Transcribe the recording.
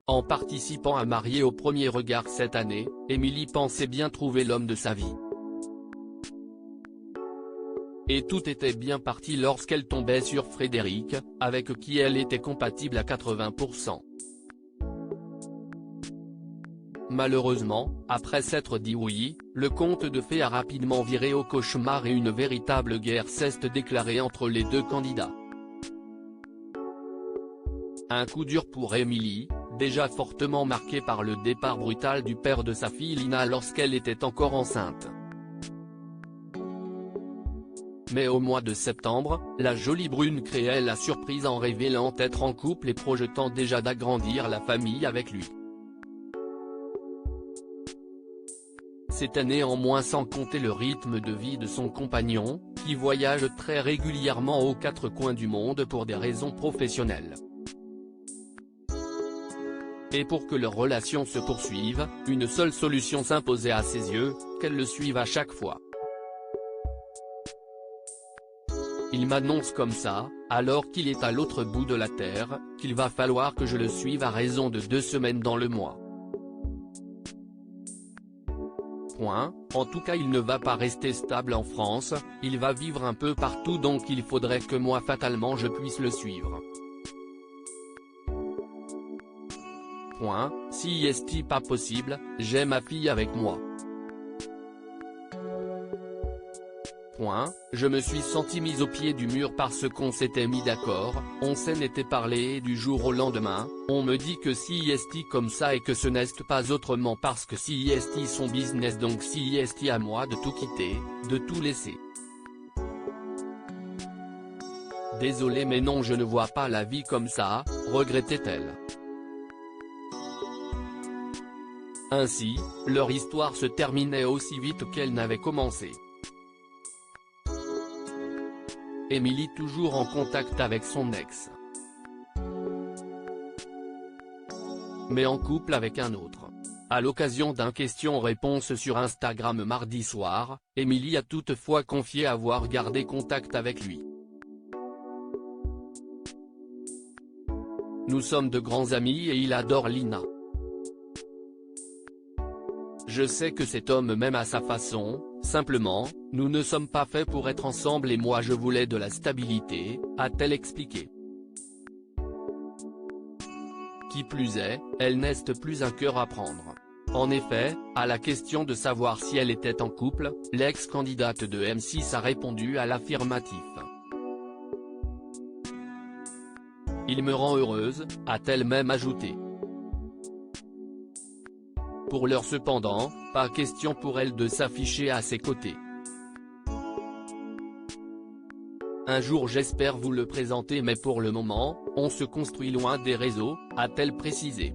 En participant à Mariés au premier regard cette année, Émilie pensait bien trouver l'homme de sa vie. Et tout était bien parti lorsqu'elle tombait sur Frédéric, avec qui elle était compatible à 80%. Malheureusement, après s'être dit oui, le conte de fées a rapidement viré au cauchemar et une véritable guerre s'est déclarée entre les deux candidats. Un coup dur pour Émilie, déjà fortement marquée par le départ brutal du père de sa fille Lina lorsqu'elle était encore enceinte. Mais au mois de septembre, la jolie brune créait la surprise en révélant être en couple et projetant déjà d'agrandir la famille avec lui. C'était néanmoins sans compter le rythme de vie de son compagnon, qui voyage très régulièrement aux quatre coins du monde pour des raisons professionnelles. Et pour que leur relation se poursuive, une seule solution s'imposait à ses yeux, qu'elle le suive à chaque fois. Il m'annonce comme ça, alors qu'il est à l'autre bout de la terre, qu'il va falloir que je le suive à raison de 2 semaines dans le mois. En tout cas il ne va pas rester stable en France, il va vivre un peu partout donc il faudrait que moi fatalement je puisse le suivre. Si est-il pas possible, j'ai ma fille avec moi. Je me suis senti mise au pied du mur parce qu'on s'était mis d'accord, on s'en était parlé et du jour au lendemain, on me dit que si est comme ça et que ce n'est pas autrement parce que si est son business donc si est à moi de tout quitter, de tout laisser. Désolé mais non je ne vois pas la vie comme ça, regrettait-elle. Ainsi, leur histoire se terminait aussi vite qu'elle n'avait commencé. Émilie toujours en contact avec son ex. Mais en couple avec un autre. À l'occasion d'un question-réponse sur Instagram mardi soir, Émilie a toutefois confié avoir gardé contact avec lui. Nous sommes de grands amis et il adore Lina. Je sais que cet homme m'aime à sa façon, simplement, nous ne sommes pas faits pour être ensemble et moi je voulais de la stabilité, a-t-elle expliqué. Qui plus est, elle n'est plus un cœur à prendre. En effet, à la question de savoir si elle était en couple, l'ex-candidate de M6 a répondu à l'affirmatif. Il me rend heureuse, a-t-elle même ajouté. Pour l'heure cependant, pas question pour elle de s'afficher à ses côtés. Un jour j'espère vous le présenter mais pour le moment, on se construit loin des réseaux, a-t-elle précisé.